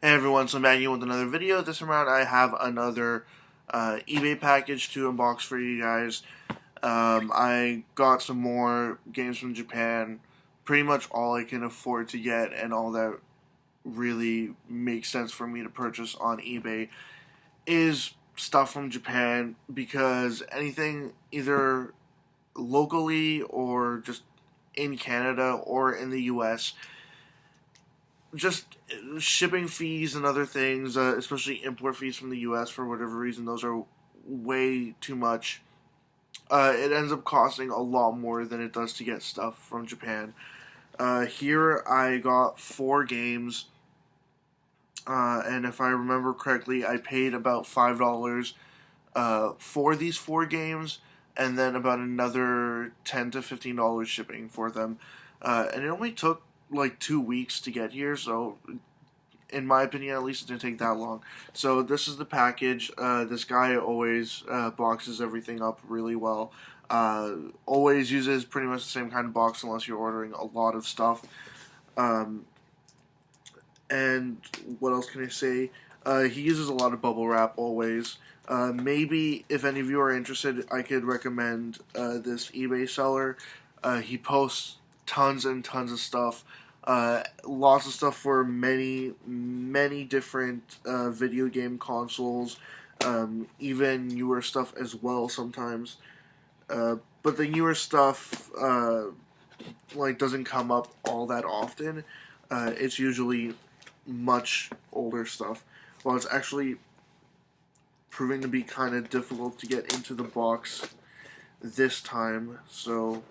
Hey everyone, so I'm back again with another video. This time around I have another eBay package to unbox for you guys. I got some more games from Japan, pretty much all I can afford to get and all that really makes sense for me to purchase on eBay is stuff from Japan, because anything either locally or just in Canada or in the US, just shipping fees and other things, especially import fees from the U.S. for whatever reason, those are way too much. It ends up costing a lot more than it does to get stuff from Japan. Here I got 4 games, and if I remember correctly, I paid about $5 for these 4 games, and then about another $10 to $15 shipping for them. And it only took like 2 weeks to get here, so in my opinion, at least, it didn't take that long. So this is the package. This guy always boxes everything up really well. Always uses pretty much the same kind of box unless you're ordering a lot of stuff. Um, and what else can I say? He uses a lot of bubble wrap always. Maybe if any of you are interested, I could recommend this eBay seller. He posts tons and tons of stuff. Lots of stuff for many different video game consoles, even newer stuff as well sometimes. But the newer stuff like doesn't come up all that often. It's usually much older stuff. Well, it's actually proving to be kind of difficult to get into the box this time. So,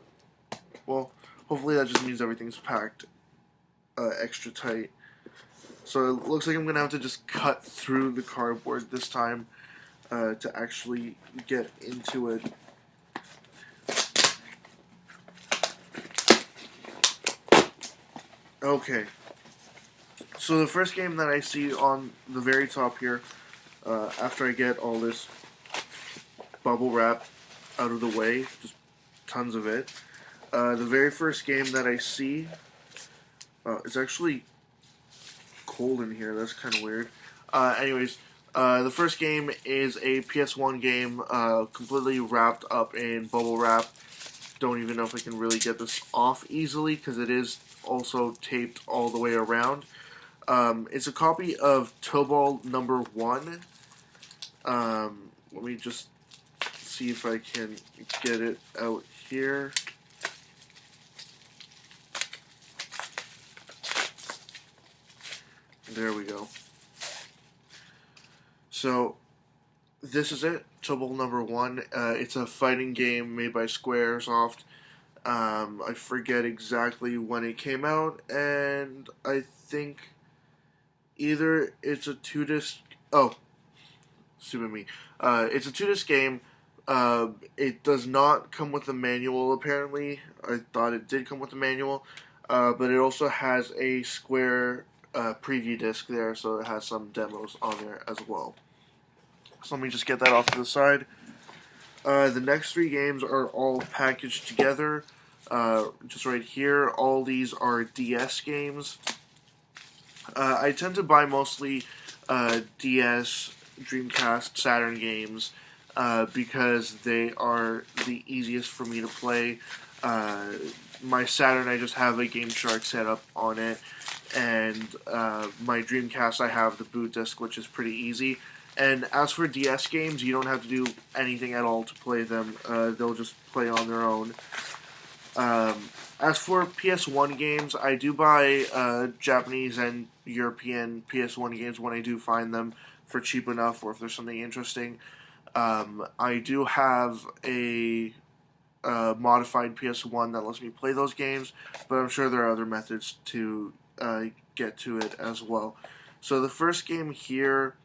well, hopefully that just means everything's packed extra tight. So it looks like I'm gonna have to just cut through the cardboard this time to actually get into it. Okay, so the first game that I see on the very top here, after I get all this bubble wrap out of the way, just tons of it, the very first game that I see, it's actually cold in here, that's kind of weird. Anyways, the first game is a PS1 game, completely wrapped up in bubble wrap. Don't even know if I can really get this off easily, because it is also taped all the way around. It's a copy of Tobal number 1. Let me just see if I can get it out here. There we go. So, this is it, Tobal number 1. It's a fighting game made by Squaresoft. I forget exactly when it came out, and I think either it's a 2-disc... Oh, stupid me. It's a 2-disc game. It does not come with a manual, apparently. I thought it did come with a manual. But it also has a Square preview disc there, so it has some demos on there as well. So let me just get that off to the side. The next 3 games are all packaged together, just right here. All these are DS games. I tend to buy mostly DS, Dreamcast, Saturn games because they are the easiest for me to play. My Saturn, I just have a Game Shark set up on it, and my Dreamcast, I have the boot disc, which is pretty easy. And as for DS games, you don't have to do anything at all to play them. They'll just play on their own. As for PS1 games, I do buy Japanese and European PS1 games when I do find them for cheap enough, or if there's something interesting. I do have a modified PS1 that lets me play those games, but I'm sure there are other methods to get to it as well. So the first game here,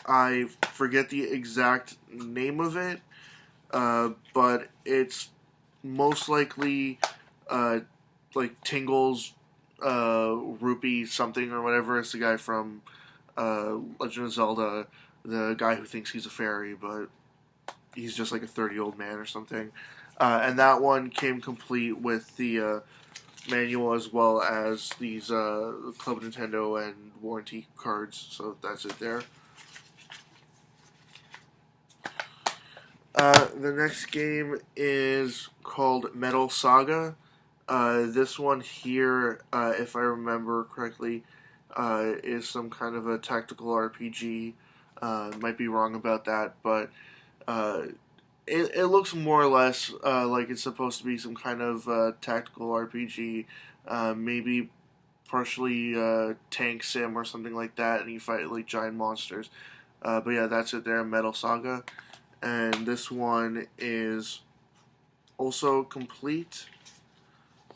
I forget the exact name of it, but it's most likely like Tingle's Rupee something or whatever. It's the guy from Legend of Zelda, the guy who thinks he's a fairy, but he's just like a 30-year-old man or something. And that one came complete with the manual as well as these Club Nintendo and warranty cards. So that's it there. The next game is called Metal Saga. This one here, if I remember correctly, is some kind of a tactical RPG. Might be wrong about that, but it looks more or less like it's supposed to be some kind of tactical RPG. Maybe partially tank sim or something like that, and you fight like giant monsters. But yeah, that's it there, Metal Saga. And this one is also complete.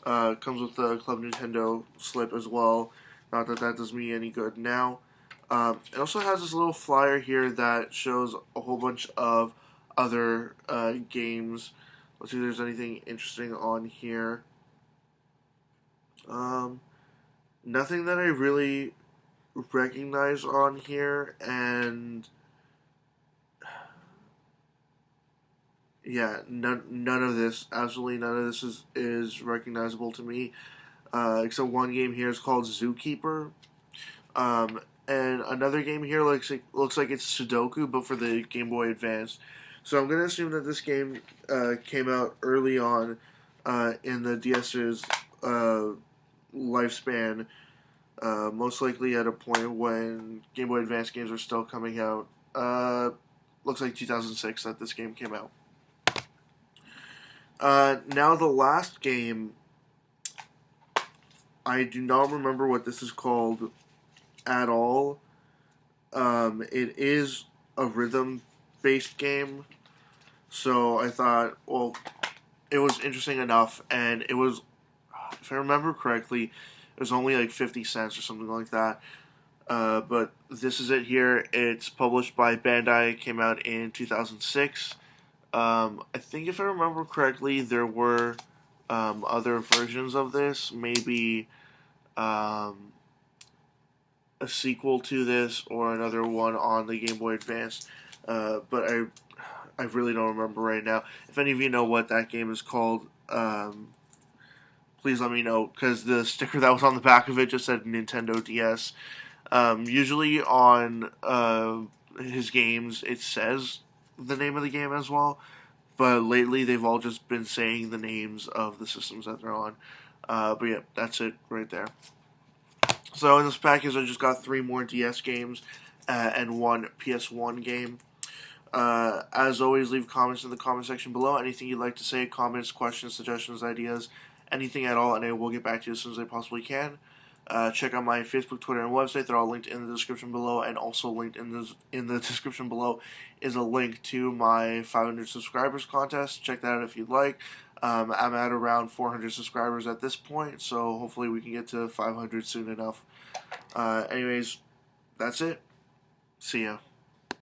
Comes with the Club Nintendo slip as well. Not that that does me any good now. It also has this little flyer here that shows a whole bunch of other games. Let's see if there's anything interesting on here. Nothing that I really recognize on here, and yeah, none of this, absolutely none of this is recognizable to me. Except one game here is called Zookeeper. And another game here looks like it's Sudoku, but for the Game Boy Advance. So I'm going to assume that this game came out early on in the DS's lifespan, most likely at a point when Game Boy Advance games were still coming out. Looks like 2006 that this game came out. Now the last game, I do not remember what this is called at all. It is a rhythm-based game, so I thought, well, it was interesting enough, and it was, if I remember correctly, it was only like 50 cents or something like that. But this is it here. It's published by Bandai. It came out in 2006. I think if I remember correctly, there were other versions of this. Maybe a sequel to this or another one on the Game Boy Advance. But I really don't remember right now. If any of you know what that game is called, please let me know, because the sticker that was on the back of it just said Nintendo DS. Usually on his games, it says the name of the game as well, but lately they've all just been saying the names of the systems that they're on. But yeah, that's it right there. So in this package, I just got 3 more DS games and 1 PS1 game. As always, leave comments in the comment section below. Anything you'd like to say, comments, questions, suggestions, ideas, anything at all, and I will get back to you as soon as I possibly can. Check out my Facebook, Twitter, and website. They're all linked in the description below, and also linked in the description below is a link to my 500 subscribers contest. Check that out if you'd like. I'm at around 400 subscribers at this point, so hopefully we can get to 500 soon enough. Anyways, that's it. See ya.